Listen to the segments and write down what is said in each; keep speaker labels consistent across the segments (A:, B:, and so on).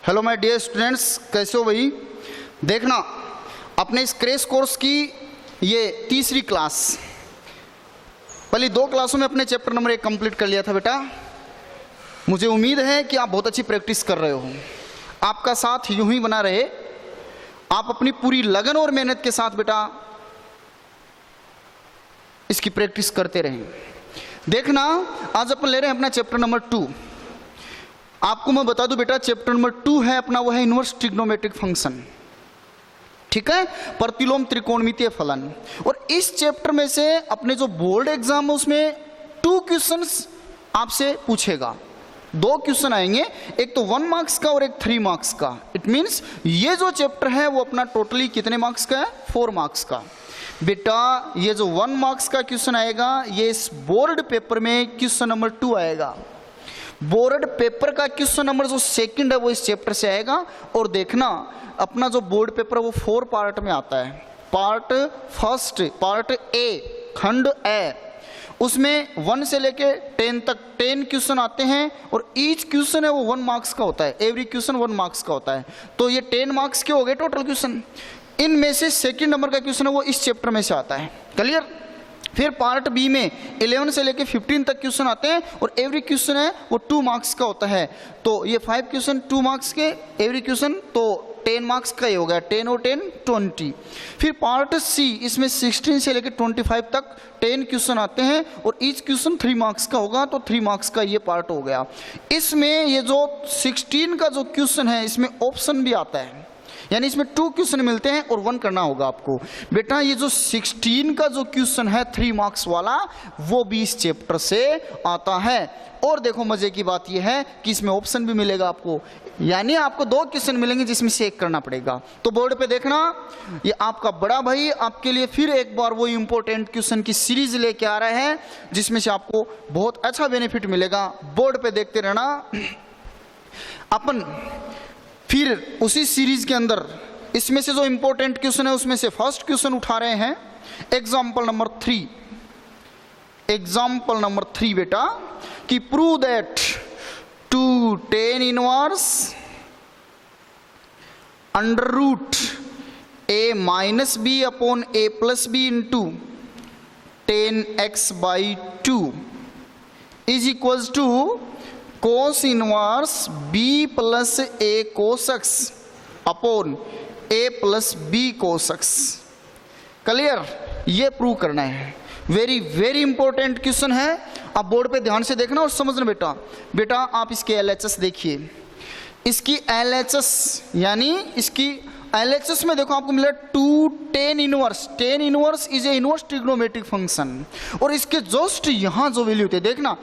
A: Hello my dear students, कैसे हो भाई। देखना अपने इस क्रैश कोर्स की ये तीसरी क्लास, पहले 2 क्लासों में अपने चैप्टर नंबर 1 कंप्लीट कर लिया था बेटा। मुझे उम्मीद है कि आप बहुत अच्छी प्रैक्टिस कर रहे हो। आपका साथ यूं ही बना रहे, आप अपनी पूरी लगन और मेहनत के साथ बेटा इसकी प्रैक्टिस करते रहें। देखना आज अपन ले रहे हैं अपना चैप्टर नंबर 2। आपको मैं बता दूं बेटा, चैप्टर नंबर 2 है अपना, वो है इनवर्स ट्रिग्नोमेट्रिक फंक्शन। ठीक है, प्रतिलोम त्रिकोणमितीय फलन। और इस चैप्टर में से अपने जो बोर्ड एग्जाम है उसमें 2 क्वेश्चंस आपसे पूछेगा। 2 क्वेश्चन आएंगे, एक तो 1 मार्क्स का और एक 3 मार्क्स का। इट मीन्स ये जो चैप्टर है वो अपना टोटली कितने मार्क्स का है? 4 मार्क्स का। बेटा ये जो 1 मार्क्स का क्वेश्चन आएगा ये इस बोर्ड पेपर में क्वेश्चन नंबर 2 आएगा। बोर्ड पेपर का क्वेश्चन नंबर जो 2 है वो इस चैप्टर से आएगा। और देखना अपना जो बोर्ड पेपर है वो 4 पार्ट में आता है। पार्ट फर्स्ट, पार्ट ए, खंड ए, उसमें 1 से लेके 10 तक 10 क्वेश्चन आते हैं और ईच क्वेश्चन है वो 1 मार्क्स का होता है। एवरी क्वेश्चन 1 मार्क्स का होता है। तो ये 10 मार्क्स के हो गए टोटल क्वेश्चन। इनमें से 2 नंबर का क्वेश्चन है वो इस चैप्टर में से आता है। क्लियर। फिर पार्ट बी में 11 से लेके 15 तक क्वेश्चन आते हैं और एवरी क्वेश्चन है वो 2 मार्क्स का होता है। तो ये 5 क्वेश्चन 2 मार्क्स के, एवरी क्वेश्चन तो 10 मार्क्स का ही हो गया। 10 और 10 20। फिर पार्ट सी, इसमें 16 से लेकर 25 तक 10 क्वेश्चन आते हैं और ईच क्वेश्चन 3 मार्क्स का होगा। तो 3 मार्क्स का ये पार्ट हो गया। इसमें ये जो 16 का जो क्वेश्चन है इसमें ऑप्शन भी आता है, यानी इसमें 2 क्वेश्चन मिलते हैं और 1 करना होगा आपको। बेटा ये जो 16 का जो क्वेश्चन है 3 मार्क्स वाला वो भी इस चैप्टर से आता है। और देखो मजे की बात ये है कि इसमें ऑप्शन भी मिलेगा आपको, यानी आपको 2 क्वेश्चन मिलेंगे जिसमें से 1 करना पड़ेगा। तो बोर्ड पे देखना ये आपका बड़ा भाई आपके लिए फिर एक बार वो इंपॉर्टेंट क्वेश्चन की सीरीज लेके आ रहा है जिसमें से आपको बहुत अच्छा बेनिफिट मिलेगा। बोर्ड पे देखते रहना। अपन फिर उसी सीरीज के अंदर इसमें से जो इंपॉर्टेंट क्वेश्चन है उसमें से फर्स्ट क्वेश्चन उठा रहे हैं। एग्जाम्पल नंबर 3, एग्जाम्पल नंबर 3 बेटा, कि prove that 2 tan inverse under root a minus b upon a plus b into tan x/2 is equals to cos inverse b plus a cos x upon a plus b cos x। Clear, ये prove करना है। Very very important question है। आप board पे ध्यान से देखना और समझना बेटा। बेटा आप इसके LHS देखिए, इसकी LHS यानी इसकी LHS में देखो आपको मिला 2 tan inverse. tan inverse is A inverse trigonometric function. और इसके जस्ट यहां जो वैल्यू होती है देखना,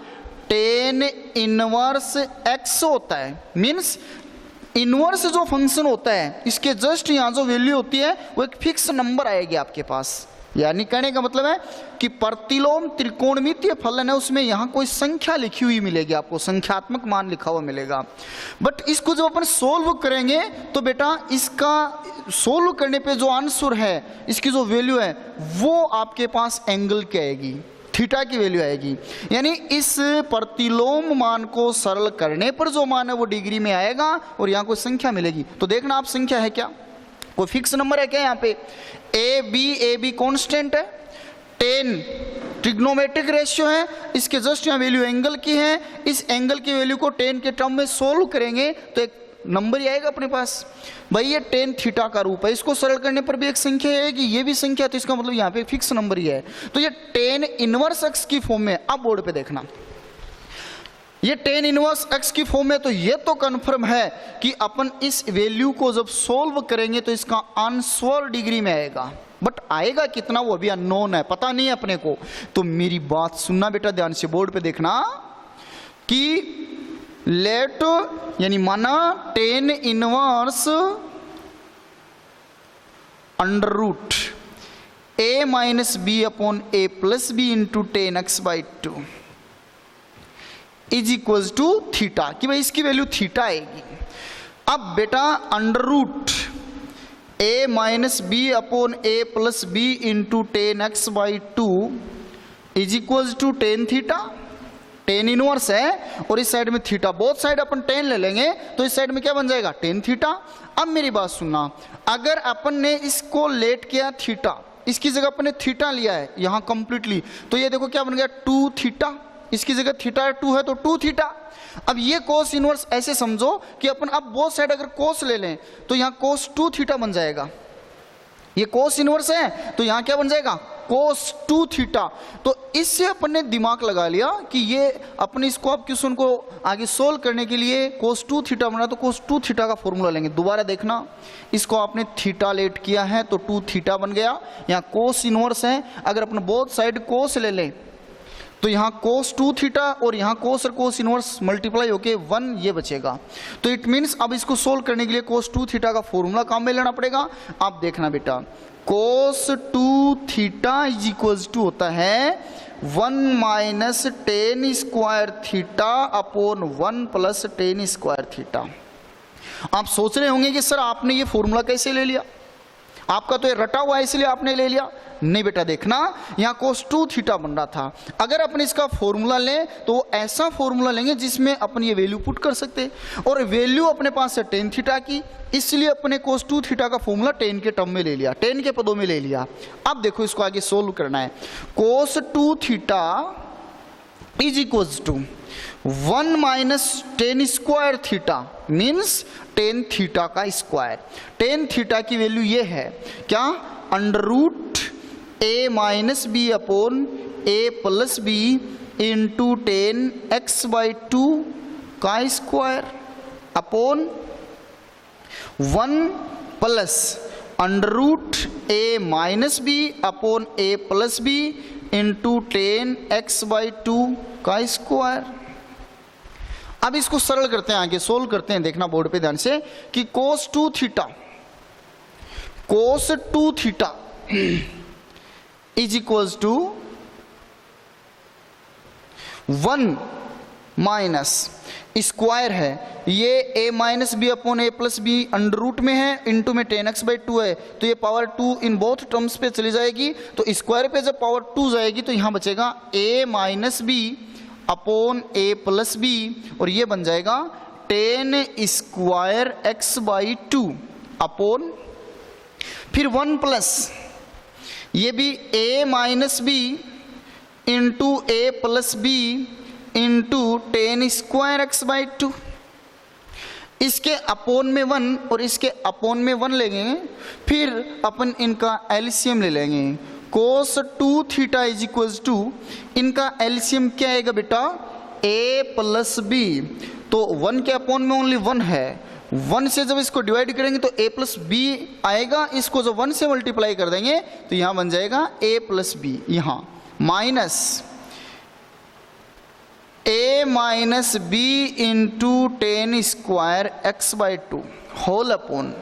A: tan इनवर्स x होता है। मीन्स इनवर्स जो फंक्शन होता है इसके जस्ट यहां जो वैल्यू होती है वो एक फिक्स नंबर आएगी आपके पास। यानी कहने का मतलब है कि प्रतिलोम त्रिकोणमितीय फलन है उसमें यहां कोई संख्या लिखी हुई मिलेगी आपको, संख्यात्मक मान लिखा हुआ मिलेगा। बट इसको जब अपन सोल्व करेंगे तो बेटा इसका सोल्व करने पे जो आंसर है, इसकी जो वैल्यू है वो आपके पास एंगल की आएगी, थीटा की वैल्यू आएगी। यानी इस प्रतिलोम मान को सरल करने पर जो मान है वो डिग्री में आएगा और यहाँ कोई संख्या मिलेगी। तो देखना आप संख्या है क्या, कोई फिक्स नंबर है क्या? यहाँ पे ए बी कॉन्स्टेंट है, 10 ट्रिग्नोमेट्रिक रेशियो है, इसके जस्ट यहाँ वैल्यू एंगल की है। इस एंगल की वैल्यू को 10 के टर्म में सोल्व करेंगे तो एक नंबर ही आएगा अपने पास। भाई ये tan थीटा का रूप है, इसको सरल करने पर भी एक संख्या है कि ये भी संख्या, तो इसका मतलब यहाँ पे फिक्स नंबर ही है। तो ये tan इनवर्स x की फॉर्म में, अब बोर्ड पे देखना, ये tan इनवर्स x की फॉर्म में, तो ये तो कंफर्म है कि अपन इस वैल्यू को जब सोल्व करेंगे तो इसका आंसर डिग्री में आएगा। बट आएगा कितना वो अभी अननोन है, पता नहीं है अपने को। तो मेरी बात सुनना बेटा ध्यान से, बोर्ड पे देखना कि लेट यानी माना tan inverse under root a minus b upon a plus b into tan x/2 is equal to theta, कि भाई इसकी वैल्यू थीटा आएगी। अब बेटा under root a minus b upon a plus b into tan x/2 is equal to tan theta. Tan inverse है और इस side में थीटा, बोथ साइड अपन टेन ले लेंगे तो इस साइड में क्या बन जाएगा, टेन थीटा। अब मेरी बात सुनना, अगर अपन ने इसको लेट किया थीटा, इसकी जगह अपन ने थीटा लिया है यहाँ कंप्लीटली, तो ये देखो क्या बन गया, टू थीटा। इसकी जगह थीटा 2 है तो 2 थीटा। अब ये कोस इनवर्स ऐसे समझो कि अपन अब बोथ साइड अगर कोस ले लें तो यहाँ कोस 2 थीटा बन जाएगा। ये कोस इनवर्स है तो यहाँ क्या बन जाएगा, कोस 2 थीटा। तो इससे अपन ने दिमाग लगा लिया कि ये अपने इसको अब क्वेश्चन को आगे सोल्व करने के लिए कोस 2 थीटा बना, तो कोस 2 थीटा का फॉर्मूला लेंगे। दोबारा देखना, इसको आपने थीटा लेट किया है तो 2 थीटा बन गया। यहाँ कोस इनवर्स है, अगर अपन बोथ साइड कोस ले लें तो यहाँ कोस 2 थीटा और यहाँ कोस और कोस इनवर्स मल्टीप्लाई होके 1 ये बचेगा। तो इट मीन्स अब इसको सोल्व करने के लिए कोस 2 थीटा का फॉर्मूला काम में लेना पड़ेगा। आप देखना बेटा, कोस 2 थीटा इज इक्वल्स टू होता है 1 minus tan square theta upon 1 plus tan square theta. आप सोच रहे होंगे कि सर आपने ये फॉर्मूला कैसे ले लिया, आपका तो ये रटा हुआ है इसलिए आपने ले लिया। नहीं बेटा, देखना यहाँ कोस 2 थीटा बन रहा था, अगर अपन इसका फॉर्मूला लें तो ऐसा फॉर्मूला लेंगे जिसमें अपन ये वैल्यू पुट कर सकते, और वैल्यू अपने पास है टेन थीटा की, इसलिए अपने कोस 2 थीटा का फॉर्मूला 10 के टर्म में ले लिया, 10 के पदों में ले लिया। अब देखो इसको आगे सोल्व करना है। Cos 2 theta is equals to 1 minus tan square theta means tan theta का स्क्वायर। टेन थीटा की वैल्यू ये है क्या, under root a minus b upon a plus b into tan x by 2 का square upon 1 plus under root a minus b upon a plus b into tan x by 2 का square. अब इसको सरल करते हैं, आगे सोल्व करते हैं। देखना बोर्ड पे ध्यान से कि cos 2 theta is equals to 1 minus square है, ये a minus b upon a plus b under root में है, इंटू में 10x बाई 2 है, तो ये पावर 2 इन बोथ टर्म्स पे चली जाएगी, तो स्क्वायर पे जब पावर 2 जाएगी तो यहाँ बचेगा a minus b upon a plus b, और ये बन जाएगा 10 स्क्वायर x बाई 2 अपॉन फिर 1 प्लस ये भी a minus b into a plus b into 10 square x by 2। इसके अपोन में 1 और इसके अपोन में 1 लेंगे, फिर अपन इनका एलसीएम ले लेंगे। कोस 2 थीटा इज इक्वल्स टू, इनका एलसीएम क्या आएगा बेटा, a प्लस बी, तो 1 के अपोन में ओनली 1 है, 1 से जब इसको डिवाइड करेंगे तो a प्लस बी आएगा, इसको जब 1 से मल्टीप्लाई कर देंगे तो यहाँ बन जाएगा a प्लस बी, यहाँ minus a minus b into 10 square x by 2 whole upon,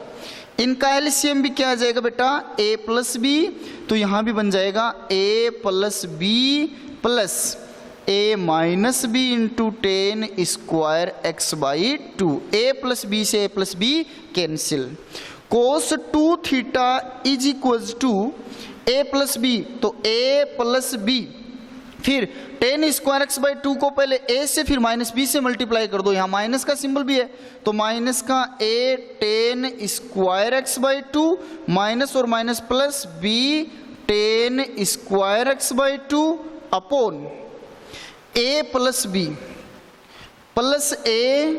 A: इनका एलसीएम भी क्या आ जाएगा बेटा, a प्लस बी, तो यहाँ भी बन जाएगा a plus b plus a minus b into 10 square x by 2। a plus b से a plus b cancel. Cos 2 theta is equals to a plus b, तो a प्लस बी फिर 10 square x by 2 को पहले a से फिर minus B से multiply कर दो, यहाँ माइनस का सिंबल भी है तो माइनस का a 10 square x by 2 minus और minus plus b 10 square x by 2 upon a plus b plus a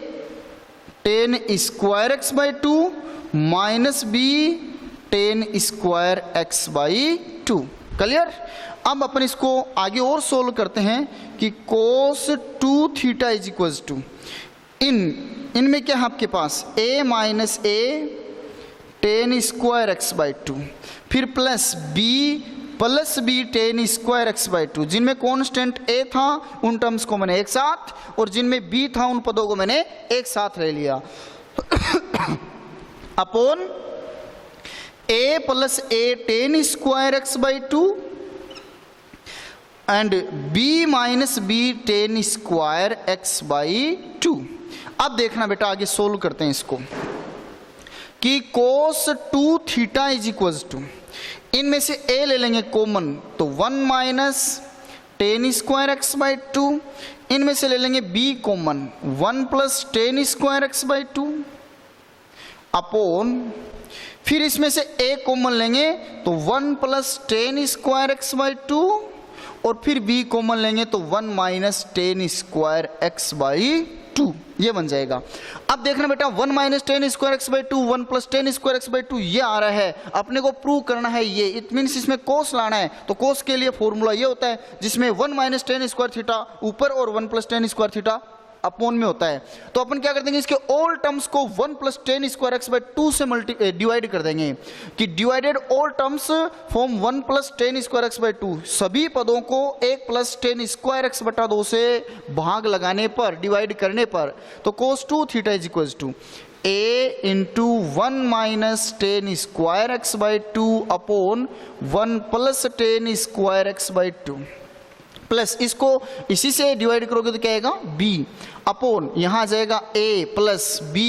A: 10 square x by 2 minus b 10 square x by 2। Clear. अब अपन इसको आगे और सोल्व करते हैं कि cos 2 theta is equals to, इनमें क्या है आपके पास a minus a 10 square x by 2, फिर plus b plus B 10 square x by 2, जिनमें कॉन्स्टेंट a था उन टर्म्स को मैंने एक साथ, और जिनमें b था उन पदों को मैंने एक साथ ले लिया upon a plus a 10 square x by 2 and b minus b 10 square x by 2। अब देखना बेटा आगे सोल्व करते हैं इसको कि cos 2 theta is equals to, इनमें से a ले लेंगे कॉमन, तो 1 माइनस 10 स्क्वायर एक्स बाई 2 इनमें से ले लेंगे b common, 1 plus tan square x by two upon, फिर इसमें से a कॉमन लेंगे तो 1 plus tan square x by to, और फिर b कॉमन लेंगे तो 1 minus tan square x by two, ये बन जाएगा। अब देखना बेटा 1 minus tan square x by to, 1 plus tan square x by two, ये आ रहा है, अपने को प्रूव करना है ये, इट मीन्स इसमें कोस लाना है। तो कोस के लिए फॉर्मूला ये होता है जिसमें 1 माइनस टेन स्क्वायर थीटा ऊपर और 1 plus tan square theta upon में होता है। तो अपन क्या कर देंगे, इसके ऑल टर्म्स को 1 plus tan square x by to से डिवाइड कर देंगे, कि divided all terms from 1 plus tan square x by to, सभी पदों को 1 प्लस टेन स्क्वायर एक्स बटा 2 से भाग लगाने पर, डिवाइड करने पर, तो cos two theta is equal to a into 1 minus tan square x by two upon 1 plus tan square x by two, plus इसको इसी से डिवाइड करोगे तो क्या आएगा b अपॉन, यहां आ जाएगा a plus b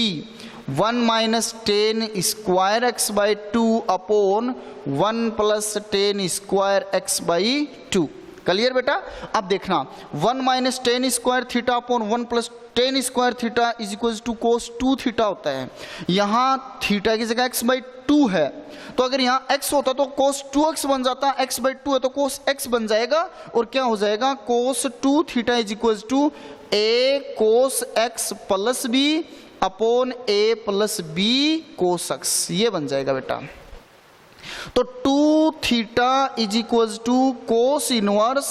A: 1 minus tan square x by two upon 1 plus tan square x by two. Clear बेटा? अब देखना 1 minus tan square theta upon 1 plus tan square theta is equal to cos two theta होता है। यहाँ theta की जगह x by two है, तो अगर यहाँ x होता तो कोस 2x बन जाता, x बाई टू है तो कोस x बन जाएगा, और क्या हो जाएगा cos two theta is equal to a cos x plus b upon a plus b cos x, ये बन जाएगा बेटा। तो two theta is equal to cos inverse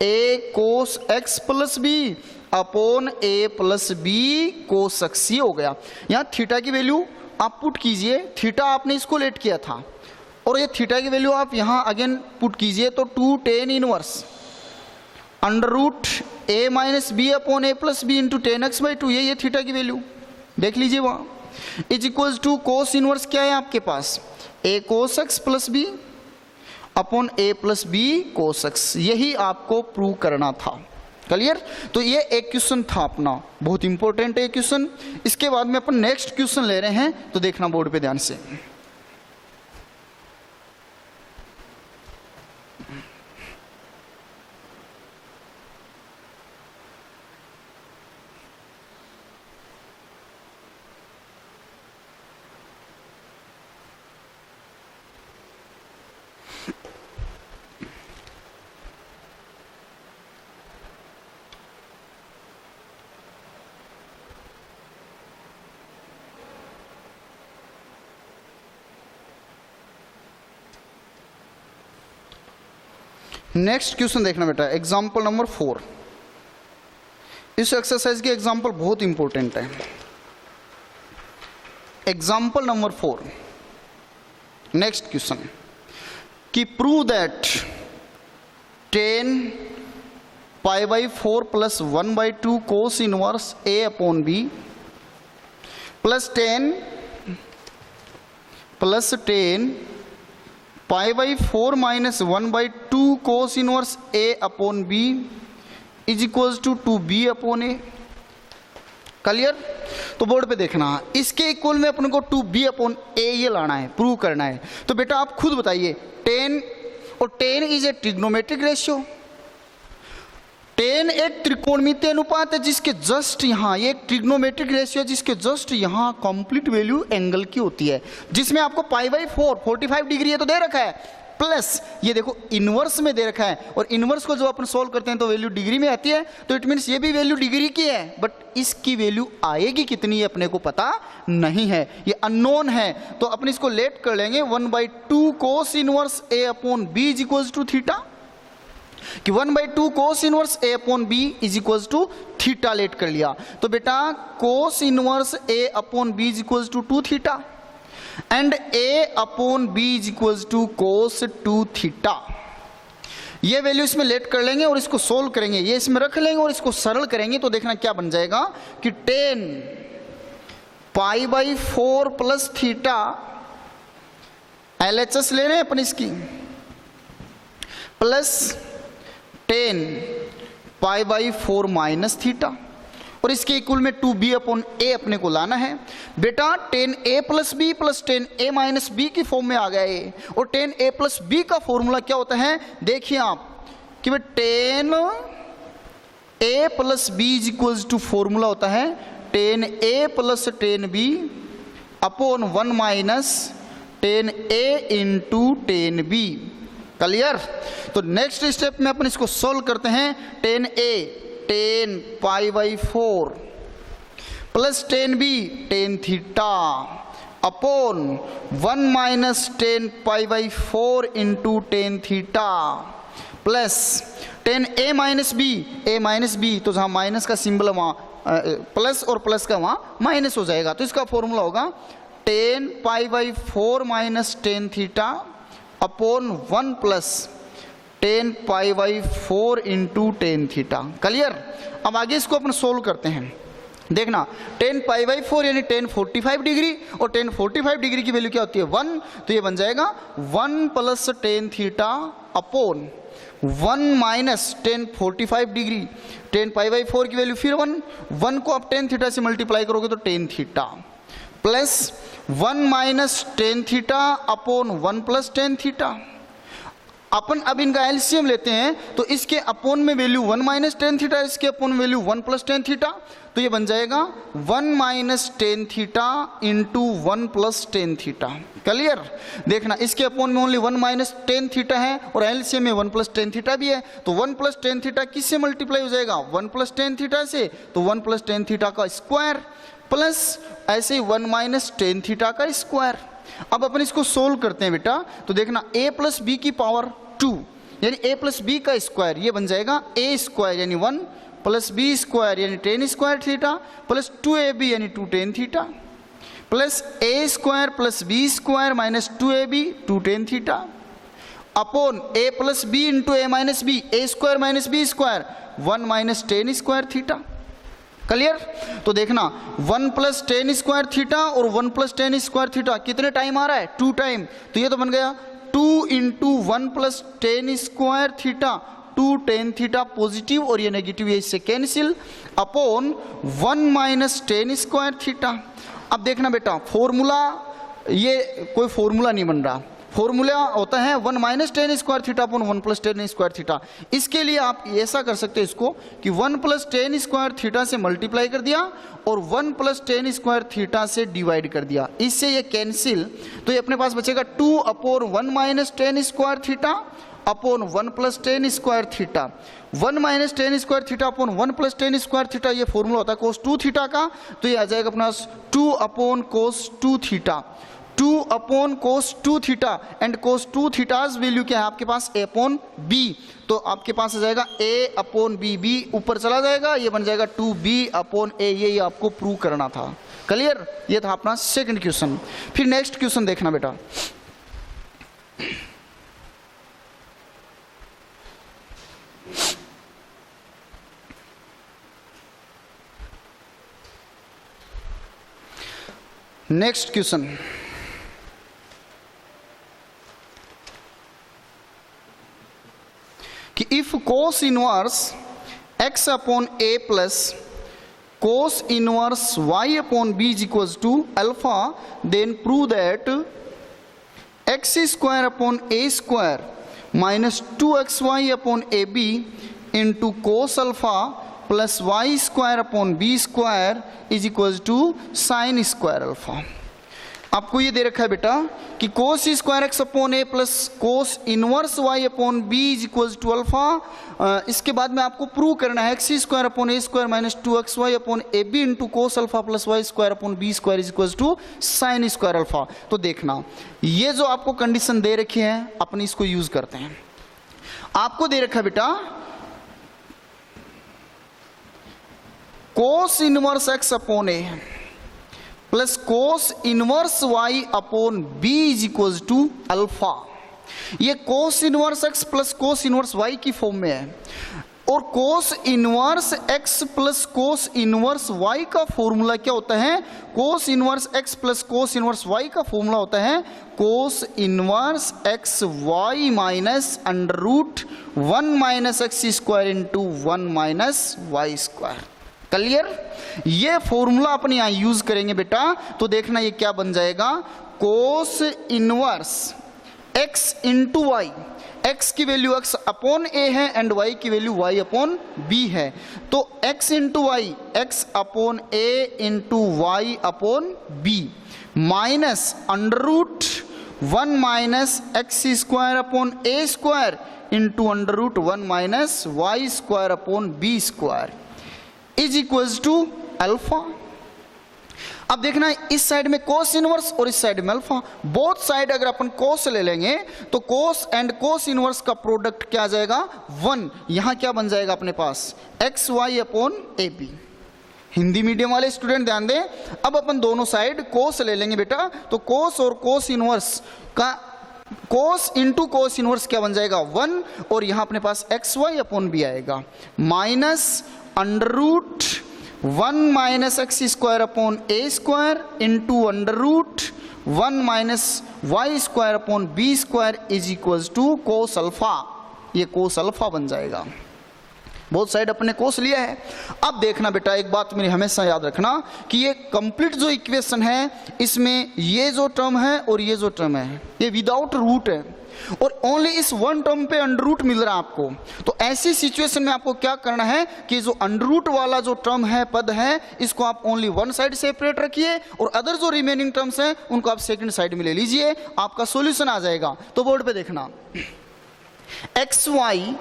A: a cos x plus b upon a plus b cos x, ये हो गया। यहाँ theta की वैल्यू आप पुट कीजिए, थीटा आपने इसको लेट किया था, और ये थीटा की वैल्यू आप यहाँ अगेन पुट कीजिए, तो 2 tan inverse under root a minus b upon a plus b into tan x by two, ये थीटा की वैल्यू देख लीजिए वहाँ, is equal to cos inverse क्या है आपके पास, a cos x plus b upon a plus b cos x, यही आपको प्रूव करना था। क्लियर? तो ये एक क्वेश्चन था अपना, बहुत इंपॉर्टेंट है क्वेश्चन। इसके बाद में अपन नेक्स्ट क्वेश्चन ले रहे हैं, तो देखना बोर्ड पे ध्यान से। नेक्स्ट क्वेश्चन देखना बेटा, एग्जाम्पल नंबर 4। इस एक्सरसाइज की एग्जाम्पल बहुत इंपॉर्टेंट है। एग्जाम्पल नंबर 4, नेक्स्ट क्वेश्चन, कि prove that 10 pi by 4 plus 1 by 2 cos inverse a upon b plus 10 plus 10 pi by 4 minus 1 by 2 cos inverse a upon b is equals to 2b upon a। Clear? तो board पे देखना, इसके equal में अपन को 2b upon a ये लाना है, prove करना है। तो बेटा आप खुद बताइए, 10 और 10 इज ए ट्रिग्नोमेट्रिक रेशियो, 10 एक त्रिकोणमितीय अनुपात है जिसके जस्ट यहाँ, ये एक ट्रिग्नोमेट्रिक रेशियो जिसके जस्ट यहाँ कंप्लीट वैल्यू एंगल की होती है, जिसमें आपको पाई बाई 4 45 डिग्री है तो दे रखा है, प्लस ये देखो इनवर्स में दे रखा है, और इनवर्स को जब अपन सोल्व करते हैं तो वैल्यू डिग्री में आती है, तो इट मीन्स ये भी वैल्यू डिग्री की है, बट इसकी वैल्यू आएगी कितनी है अपने को पता नहीं है, ये अननोन है। तो अपन इसको लेट कर लेंगे 1/2 cos inverse a upon b is equals to theta, कि 1/2 cos inverse a upon b is equals to theta let कर लिया। तो बेटा cos inverse a upon b is equals to 2 theta and a upon b is equals to cos 2 theta. ये value इसमें let कर लेंगे और इसको सोल्व करेंगे, ये इसमें रख लेंगे और इसको सरल करेंगे, तो देखना क्या बन जाएगा कि 10 pi by 4 plus theta, LHS ले रहे हैं अपन इसकी, plus 10 pi by 4 minus theta, और इसके इक्वल में 2b अपॉन a अपने को लाना है। बेटा 10a plus b plus 10a minus b की फॉर्म में आ गया ये, और 10a प्लस b का फॉर्मूला क्या होता है देखिए आप, कि 10 a plus b is equal to formula होता है tan a plus tan b upon 1 minus tan a into tan b. Clear? तो नेक्स्ट स्टेप में अपन इसको सोल्व करते हैं। Tan a tan pi by 4 plus tan b tan theta upon 1 minus tan pi by 4 into tan theta plus tan a minus b, तो जहाँ minus का symbol है वहाँ प्लस और प्लस का वहाँ माइनस हो जाएगा, तो इसका फॉर्मूला होगा ten pi by 4 minus tan theta upon 1 plus ten pi by 4 into tan theta. Clear? अब आगे इसको अपन सोल्व करते हैं। देखना टेन पाई बाई 4 यानी टेन 45 डिग्री, और टेन 45 डिग्री की वैल्यू क्या होती है 1, तो ये बन जाएगा 1 plus tan theta upon 1 minus ten 45 degree. Ten pi by 4 की वैल्यू फिर 1 को आप टेन थीटा से मल्टीप्लाई करोगे तो tan theta plus 1 minus tan theta upon 1 plus tan theta. अपन अब इनका एलसीएम लेते हैं तो इसके अपोन में वैल्यू 1 माइनस टेन थीटा, इसके upon value 1 plus tan theta, तो ये बन जाएगा 1 minus tan theta into 1 plus tan theta. Clear? देखना इसके अपोन में ओनली 1 माइनस टेन थीटा है और एलसीएम में 1 प्लस टेन थीटा भी है, तो 1 प्लस टेन थीटा किससे मल्टीप्लाई हो जाएगा 1 प्लस टेन थीटा से, तो 1 प्लस टेन थीटा का स्क्वायर प्लस ऐसे ही 1 माइनस टेन थीटा का स्क्वायर। अब अपन इसको सोल्व करते हैं बेटा, तो देखना a प्लस बी की पावर 2 यानी a प्लस बी का स्क्वायर, ये बन जाएगा a स्क्वायर यानी 1 प्लस बी स्क्वायर यानी tan square theta plus 2ab यानी 2 tan theta plus a square plus b square minus 2ab 2 tan theta upon a plus b into a minus b, a square minus b square 1 minus tan square theta. Clear? तो देखना 1 plus tan square theta और 1 plus tan square theta कितने time आ रहा है 2 time, तो ये तो बन गया 2 into 1 plus tan square theta 2 tan theta positive और ये नेगेटिव है इससे cancel upon 1 minus tan square theta. अब देखना बेटा फॉर्मूला ये कोई फॉर्मूला नहीं बन रहा, फॉर्मूला होता है 1 minus tan square theta upon 1 plus tan square theta. इसके लिए आप ऐसा कर सकते हैं इसको कि 1 प्लस टेन स्क्वायर थीटा से मल्टीप्लाई कर दिया और 1 प्लस टेन स्क्वायर थीटा से डिवाइड कर दिया, इससे ये कैंसिल, तो ये अपने पास बचेगा 2 upon 1 minus tan square theta upon 1 plus tan square theta. 1 minus tan square theta upon 1 plus tan square theta ये फॉर्मूला होता है कोस 2 थीटा का, तो ये आ जाएगा अपने पास 2 upon cos 2 theta, 2 upon cos 2 theta and cos 2 theta's value क्या है आपके पास a अपॉन b, तो आपके पास आ जाएगा a अपॉन b, b ऊपर चला जाएगा, ये बन जाएगा 2b अपॉन a, ये आपको प्रूव करना था। क्लियर? ये था अपना सेकंड क्वेश्चन। फिर नेक्स्ट क्वेश्चन देखना बेटा, नेक्स्ट क्वेश्चन कि if cos inverse x upon a plus cos inverse y upon b is equals to alpha, then prove that x square upon a square minus 2xy upon ab into cos alpha plus y square upon b square is equals to sine square alpha. आपको ये दे रखा है बेटा कि cos square x upon a plus cos inverse y upon b is equals to alpha. इसके बाद में आपको प्रूव करना है x square upon a square minus 2xy upon a b into cos alpha plus y square upon b square is equals to sine square alpha. तो देखना ये जो आपको कंडीशन दे रखी है अपन इसको यूज करते हैं। आपको दे रखा है बेटा cos inverse x upon a plus cos inverse y upon b is equals to alpha. ये cos inverse x plus cos inverse y की फॉर्म में है और cos inverse x plus cos inverse y का फॉर्मूला क्या होता है, cos inverse x plus cos inverse y का फॉर्मूला होता है cos inverse x y minus under root 1 minus x square into 1 minus y square. Clear? ये formula अपन यहां use करेंगे बेटा, तो देखना ये क्या बन जाएगा cos inverse x into y, x की वैल्यू x अपॉन a है एंड y की वैल्यू y अपॉन b है, तो x into y x upon a into y upon b minus under root 1 minus x square upon a square into under root 1 minus y square upon b square is equals to alpha. अब देखना इस side में cos inverse और इस side में alpha, both side अगर अपन कोस ले लेंगे तो कोस एंड कोस इनवर्स का प्रोडक्ट क्या आ जाएगा 1, यहां क्या बन जाएगा अपने पास x y upon a b. Hindi medium वाले स्टूडेंट ध्यान दें, अब अपन दोनों साइड कोस ले लेंगे बेटा, तो कोस और कोस इनवर्स का कोस इंटू कोस इनवर्स क्या बन जाएगा 1, और यहां अपने पास एक्स वाई अपॉन बी आएगा minus under root 1 minus x square upon a square into under root 1 minus y square upon b square is equals to cos alpha. ये कोस अल्फा बन जाएगा, बहुत साइड अपने कोस लिया है। अब देखना बेटा एक बात मेरी हमेशा याद रखना कि ये कंप्लीट जो इक्वेशन है इसमें ये जो टर्म है और ये जो टर्म है ये विदाउट रूट है और ओनली इस वन टर्म पे अंडर रूट मिल रहा है आपको। तो ऐसी सिचुएशन में आपको क्या करना है कि जो अंडर रूट वाला जो टर्म है पद है इसको आप ओनली वन साइड सेपरेट रखिए और अदर जो रिमेनिंग टर्म्स हैं उनको आप सेकंड साइड में ले लीजिए, आपका सॉल्यूशन आ जाएगा। तो बोर्ड पे देखना x y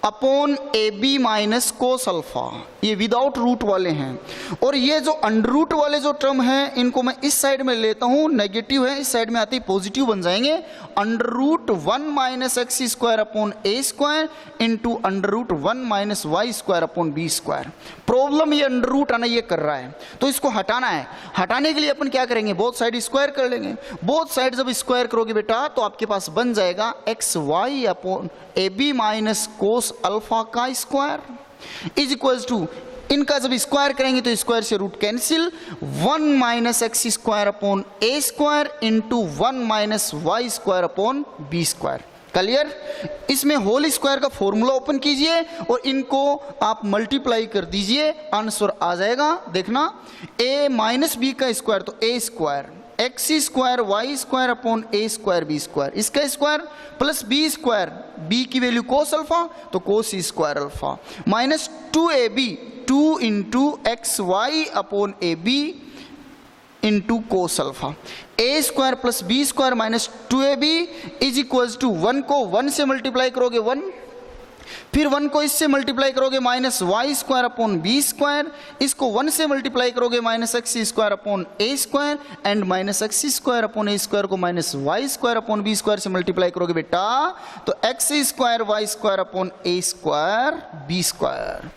A: upon a b minus cos alpha, ये विदाउट रूट वाले हैं, और ये जो अंडर रूट वाले जो टर्म हैं इनको मैं इस साइड में लेता हूं, नेगेटिव है, इस साइड में आते ही पॉजिटिव बन जाएंगे। Under root 1 minus x square upon a square into under root 1 minus y square upon b square. Problem ये अंडर रूट आना ये कर रहा है तो इसको हटाना है। हटाने के लिए अपन क्या करेंगे, बोथ साइड स्क्वायर कर लेंगे। बोथ साइड जब स्क्वायर करोगे बेटा तो आपके पास बन जाएगा x y upon a b minus cos alpha का स्क्वायर इज इक्वल्स टू, इनका जब स्क्वायर करेंगे तो स्क्वायर से root cancel, 1 minus x square upon a square into 1 minus y square upon b square. Clear? इसमें होल स्क्वायर का formula open कीजिए और इनको आप मल्टीप्लाई कर दीजिए, आंसर आ जाएगा। देखना a माइनस बी का स्क्वायर तो a square x square y square upon a square b square, इसका square plus b square, b की वैल्यू कोस अल्फा तो cos square alpha minus 2ab 2 into x y upon a b into cos alpha, a square plus b square minus 2ab is equals to 1 को 1 से multiply करोगे 1, फिर 1 को इससे multiply करोगे minus y square upon b square, इसको 1 से multiply करोगे minus x square upon a square and minus x square upon a square को minus y square upon b square से मल्टीप्लाई करोगे बेटा तो x square y square upon a square b square.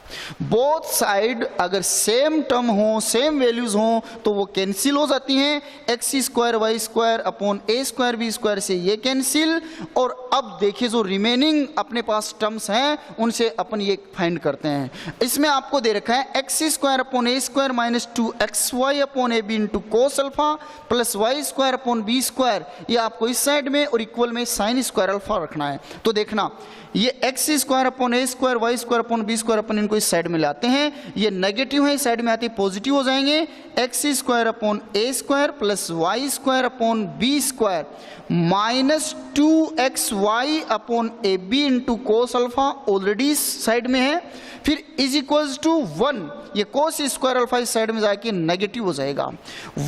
A: Both side अगर same term हो same values हो तो वो कैंसिल हो जाती हैं, x square y square upon a square b square से ये कैंसिल। और अब देखिए जो रिमेनिंग अपने पास टर्म्स हैं उनसे अपन ये फाइंड करते हैं। इसमें आपको दे रखा है x square upon a square minus 2 x y upon a b into cos alpha plus y square upon b square, ये आपको इस साइड में और इक्वल में साइन स्क्वायर अल्फा रखना है। तो देखना ये x square upon a square y square upon b square अपन इनको इस साइड में लाते हैं, ये नेगेटिव है इस साइड में आते पॉजिटिव हो जाएंगे। X square upon a square plus y square upon b square minus 2x y upon a b into cos alpha already इस साइड में है, फिर इज इक्वल्स टू 1, ये कोस स्क्वायर अल्फा इस साइड में जाके नेगेटिव हो जाएगा।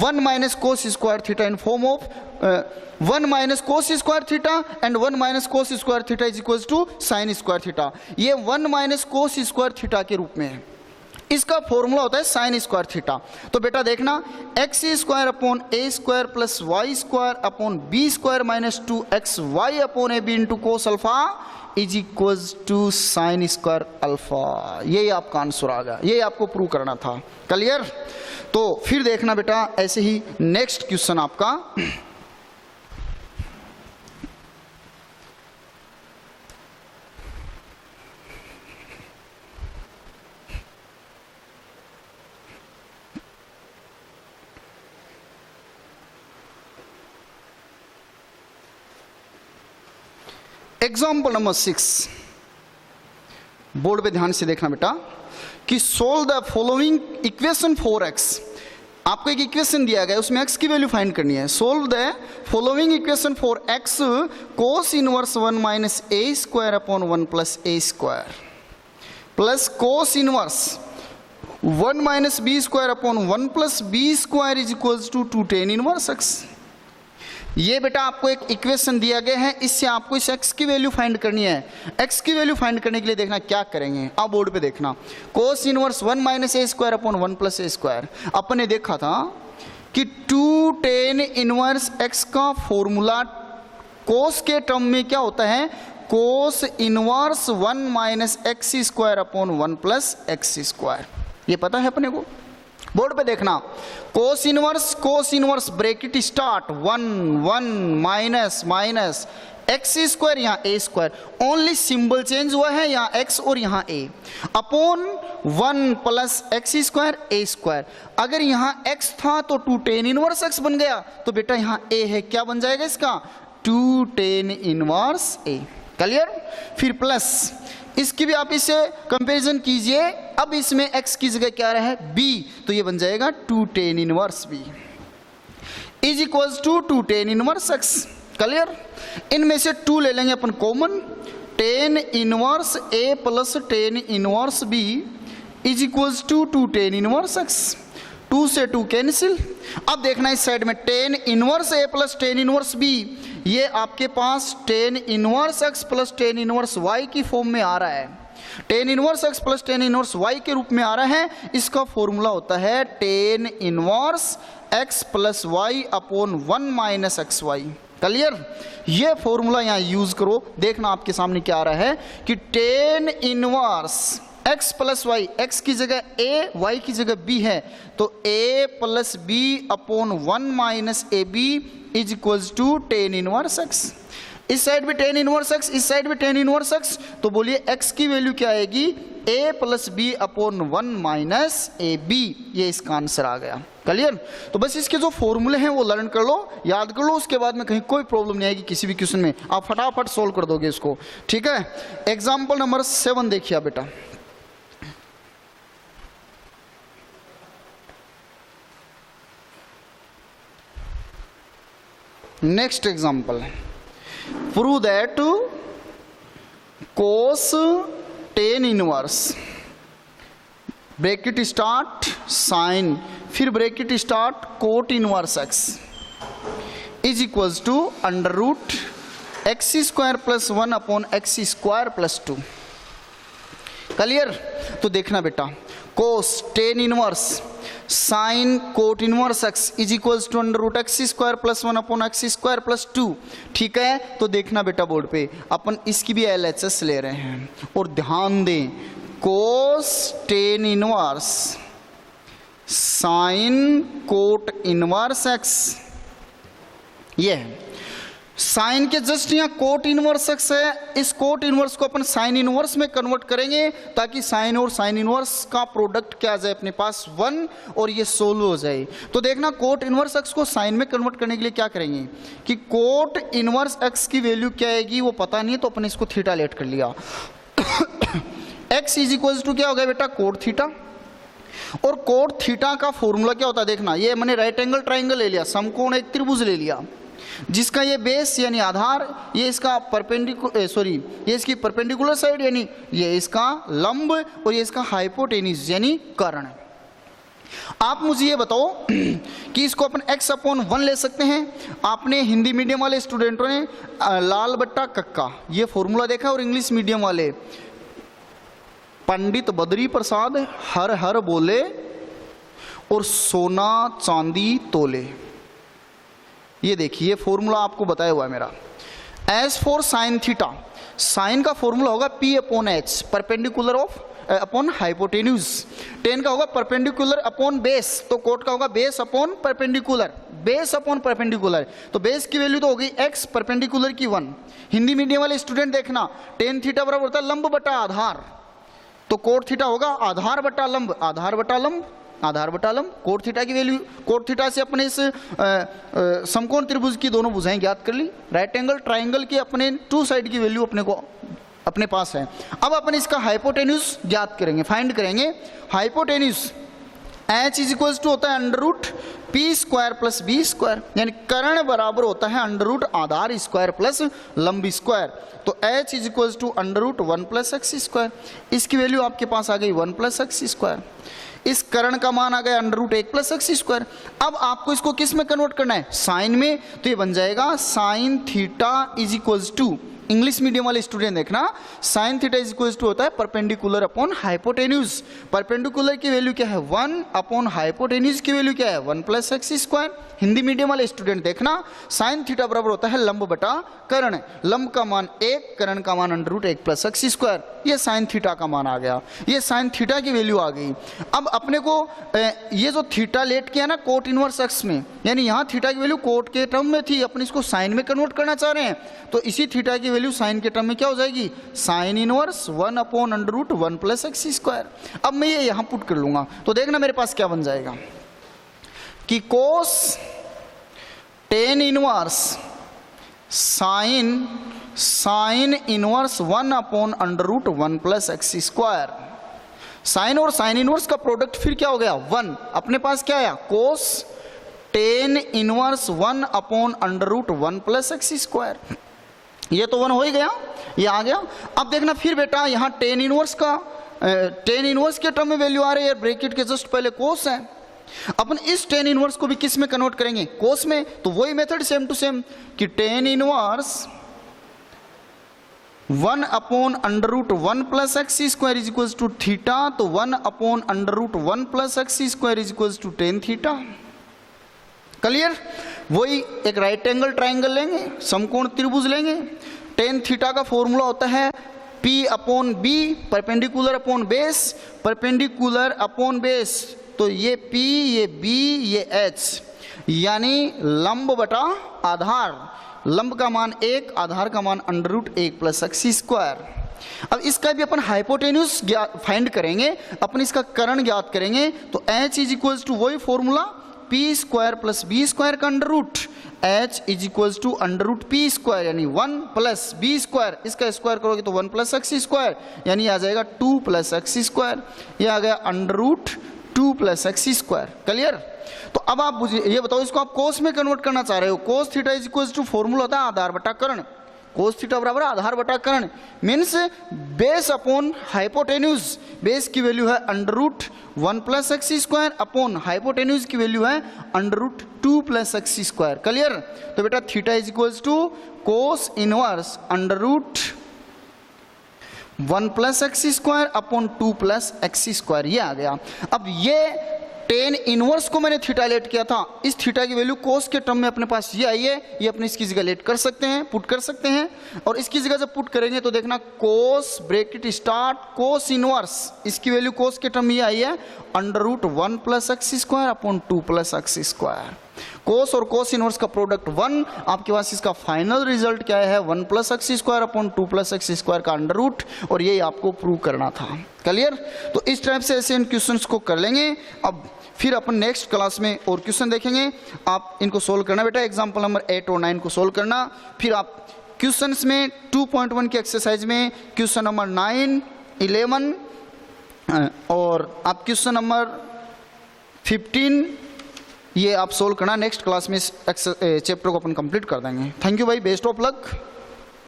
A: 1 minus cos square theta in form of 1 minus cos square theta and 1 minus cos square theta is equals to sine square theta, ये 1 माइनस कोस स्क्वायर थीटा के रूप में है, इसका फॉर्मूला होता है साइन स्क्वायर थीटा। तो बेटा देखना x square upon a square plus y square upon b square minus 2x y upon a b into cos alpha is equals to sine square alpha. यही आपका आंसर आ गया, यही आपको प्रूव करना था। क्लियर? तो फिर देखना बेटा ऐसे ही नेक्स्ट क्वेश्चन आपका एग्जाम्पल नंबर 6, बोर्ड पे ध्यान से देखना बेटा कि solve the following equation 4x। आपको एक इक्वेशन दिया गया है, उसमें x की वैल्यू फाइंड करनी है। Solve the following equation for x cos inverse 1 minus a square upon 1 plus a square plus cos inverse 1 minus b square upon 1 plus b square is equals to 2 tan inverse x। ये बेटा आपको एक equation दिया गया है, इससे आपको इस x की वैल्यू फाइंड करनी है। x की वैल्यू फाइंड करने के लिए देखना क्या करेंगे, आप बोर्ड पे देखना। cos inverse 1 minus a square upon 1 plus a square. अपन ने देखा था कि 2 tan इनवर्स x का फॉर्मूला cos के टर्म में क्या होता है, cos inverse 1 minus x square upon 1 plus x square. ये पता है अपने को, बोर्ड पे देखना। cos inverse bracket start 1 1 minus minus x square, यहाँ a square, only symbol change हुआ है, यहाँ x और यहाँ a, upon 1 plus x square a square. अगर यहाँ x था तो 2 tan इनवर्स x बन गया, तो बेटा यहाँ a है, क्या बन जाएगा इसका, 2 tan इनवर्स a। क्लियर। फिर प्लस इसकी भी आप इसे कंपैरिजन कीजिए, अब इसमें x की जगह क्या रहा है, b, तो ये बन जाएगा 2 tan inverse b is equals to 2 tan inverse x। Clear. इनमें से 2 ले लेंगे अपन common, tan inverse a plus tan inverse b is equals to 2 tan inverse x। 2 से 2 कैंसिल। अब देखना इस साइड में tan inverse a plus tan inverse b, ये आपके पास tan inverse x plus tan inverse y की फॉर्म में आ रहा है। tan inverse x plus tan inverse y के रूप में आ रहा है। इसका फॉर्मूला होता है tan inverse x plus y upon 1 minus x y. Clear. ये फॉर्मूला यहाँ यूज करो, देखना आपके सामने क्या आ रहा है कि tan inverse x plus y, x की जगह a, y की जगह b है, तो a plus b upon 1 minus a b is equals to tan inverse x। इस साइड भी tan इनवर्स x, इस साइड भी tan इनवर्स x, तो बोलिए x की वैल्यू क्या आएगी, a plus b upon 1 minus a b. ये इसका आंसर आ गया। क्लियर। तो बस इसके जो फॉर्मूले हैं वो लर्न कर लो, याद कर लो, उसके बाद में कहीं कोई प्रॉब्लम नहीं आएगी किसी भी क्वेश्चन में, आप फटाफट सोल्व कर दोगे इसको। ठीक है। एग्जाम्पल नंबर 7 देखिए बेटा। Next example, prove that cos tan inverse bracket start sine, फिर bracket start cot inverse x is equals to under root x square plus 1 upon x square plus 2। Clear. तो देखना बेटा, cos tan inverse sine cot inverse x is equals to under root x square plus 1 upon x square plus 2। ठीक है। तो देखना बेटा board पे, अपन इसकी भी LHS ले रहे हैं, और ध्यान दें, cos tan inverse sine cot inverse x, ये है साइन के जस्ट यहाँ कोट इनवर्स x है, इस कोट इनवर्स को अपन साइन इनवर्स में कन्वर्ट करेंगे ताकि साइन और साइन इनवर्स का प्रोडक्ट क्या आ जाए अपने पास 1, और ये सोल्व हो जाए। तो देखना कोट इनवर्स x को साइन में कन्वर्ट करने के लिए क्या करेंगे कि कोट इनवर्स x की वैल्यू क्या आएगी वो पता नहीं है, तो अपन इसको थीटा लेट कर लिया। x इज इक्वल्स टू क्या हो गया बेटा, कोट थीटा। और कोट थीटा का फॉर्मूला क्या होता है देखना, ये मैंने राइट एंगल ट्राइंगल ले लिया, समकोण एक त्रिभुज ले लिया, जिसका ये बेस यानी आधार, ये इसका ये इसकी परपेंडिकुलर साइड यानी ये इसका लंब, और ये इसका हाइपोटेन्यूज यानी कर्ण। आप मुझे ये बताओ कि इसको अपन x अपॉन 1 ले सकते हैं। आपने हिंदी मीडियम वाले स्टूडेंटों ने लाल बट्टा कक्का ये फॉर्मूला देखा, और इंग्लिश मीडियम वाले पंडित बद्री प्रसाद हर हर बोले और सोना चांदी तोले। ये देखिए फॉर्मूला आपको बताया हुआ है मेरा। As for sine theta, sine का फॉर्मूला होगा p upon h, perpendicular of upon hypotenuse. Tan का होगा परपेंडिकुलर अपॉन बेस, तो कोट का होगा base upon perpendicular, base upon perpendicular. तो बेस की वैल्यू तो होगी x, परपेंडिकुलर की 1। हिंदी मीडियम वाले स्टूडेंट देखना, टेन थीटा बराबर होता है लंब बटा आधार, तो कोट थीटा होगा आधार बटा लंब, आधार बटा लंब, आधार बटा लंब। कोट थीटा की वैल्यू, कोट थीटा से अपने इस समकोण त्रिभुज की दोनों भुजाएं ज्ञात कर ली, राइट एंगल ट्राइंगल की अपने 2 साइड की वैल्यू अपने पास है। अब अपन इसका हाइपोटेन्यूज ज्ञात करेंगे, फाइंड करेंगे। Hypotenuse h is equal to होता है under root p square plus b square, यानी कर्ण बराबर होता है अंडर रूट आधार स्क्वायर प्लस लंब स्क्वायर। तो h is equal to under root 1 plus x square, इसकी वैल्यू आपके पास आ गई 1 प्लस एक्स स्क्वायर। इस कर्ण का मान आ गया under root 1 plus x square. अब आपको इसको किस में कन्वर्ट करना है, साइन में, तो ये बन जाएगा sine theta is equal to, English medium वाले स्टूडेंट देखना, sine theta is equal to होता है परपेंडिकुलर अपॉन हाइपोटेन्यूज। परपेंडिकुलर की वैल्यू क्या है 1 अपॉन हाइपोटेन्यूज की वैल्यू क्या है 1 plus x square. Hindi medium वाले स्टूडेंट देखना, साइन थीटा बराबर होता है लंब बटा कर्ण, लंब का मान 1, कर्ण का मान under root 1 plus x square. ये साइन थीटा का मान आ गया, ये साइन थीटा की वैल्यू आ गई। अब अपने को ये जो थीटा लेट किया ना कोट इनवर्स एक्स में, यानी यहाँ थीटा की वैल्यू कोट के टर्म में थी, अपन इसको साइन में कन्वर्ट करना चाह रहे हैं, तो इसी थीटा की वैल्यू साइन के टर्म में क्या हो जाएगी, sine inverse 1 upon under root 1 plus x square. अब मैं ये यहाँ पुट कर लूंगा, तो देखना मेरे पास क्या बन जाएगा कि cos tan inverse sine inverse 1 upon under root 1 plus x square. Sine और साइन इनवर्स का प्रोडक्ट फिर क्या हो गया 1, अपने पास क्या आया cos tan inverse 1 upon under root 1 plus x square. ये तो 1 हो ही गया, ये आ गया। अब देखना फिर बेटा यहाँ टेन इनवर्स के टर्म में वैल्यू आ रही है, ब्रैकेट के जस्ट पहले कोस है, अपन इस टेन इनवर्स को भी किस में कन्वर्ट करेंगे, कोस में। तो वही मेथड सेम टू सेम कि tan inverse 1 upon under root 1 plus x square is equal to theta, तो 1 upon under root 1 plus x square is equal to tan theta. Clear. वही एक राइट एंगल ट्राइंगल लेंगे, समकोण त्रिभुज लेंगे, ten theta का formula होता है P upon b, perpendicular upon base, perpendicular upon base, तो ये P, ये B, ये H, यानी लंब बटा आधार, लंब का मान 1, आधार का मान under root 1 plus x square. अब इसका भी अपन हाइपोटेन्यूज फाइंड करेंगे, अपन इसका कर्ण ज्ञात करेंगे, तो H इज इक्वल टू वही formula P square plus B square का under root, H is equal to under root P square यानी 1 प्लस B स्क्वायर, इसका स्क्वायर करोगे तो 1 प्लस एक्स स्क्वायर, यानी आ जाएगा 2 प्लस एक्स स्क्वायर, ये आ गया under root 2 plus x square. Clear. तो अब आप ये बताओ, इसको आप कोस में कन्वर्ट करना चाह रहे हो, cos theta is equal to formula होता है आधार बटा कर्ण, कोस थीटा बराबर आधार बटा कर्ण, means base upon hypotenuse, base की वैल्यू है under root 1 plus x square upon hypotenuse की वैल्यू है under root 2 plus x square. Clear. तो बेटा theta is equal to cos inverse under root 1 plus x square upon 2 plus x square, ये आ गया। अब ये टेन इनवर्स को मैंने थीटा लेट किया था, इस थीटा की वैल्यू कोस के टर्म में अपने पास ये आई है, ये अपने इसकी जगह लेट कर सकते हैं, पुट कर सकते हैं, और इसकी जगह जब पुट करेंगे तो देखना cos bracket start cos inverse, इसकी वैल्यू कोस के टर्म में ये आई है under root 1 plus x square upon 2 plus x square. Cos और कोस इनवर्स का प्रोडक्ट 1, आपके पास इसका फाइनल रिजल्ट क्या है 1 plus x square upon 2 plus x square का अंडर रूट, और ये आपको प्रूव करना था। क्लियर। तो इस टाइप से ऐसे इन क्वेश्चंस को कर लेंगे। अब फिर अपन नेक्स्ट क्लास में और क्वेश्चन देखेंगे, आप इनको सोल्व करना बेटा, एग्जाम्पल नंबर 8 और 9 को सोल्व करना। फिर आप क्वेश्चंस में 2.1 की एक्सरसाइज में क्वेश्चन नंबर 9, 11 और आप क्वेश्चन नंबर 15 ये आप सोल्व करना। नेक्स्ट क्लास में इस चैप्टर को अपन कंप्लीट कर देंगे। थैंक यू भाई, बेस्ट ऑफ लक।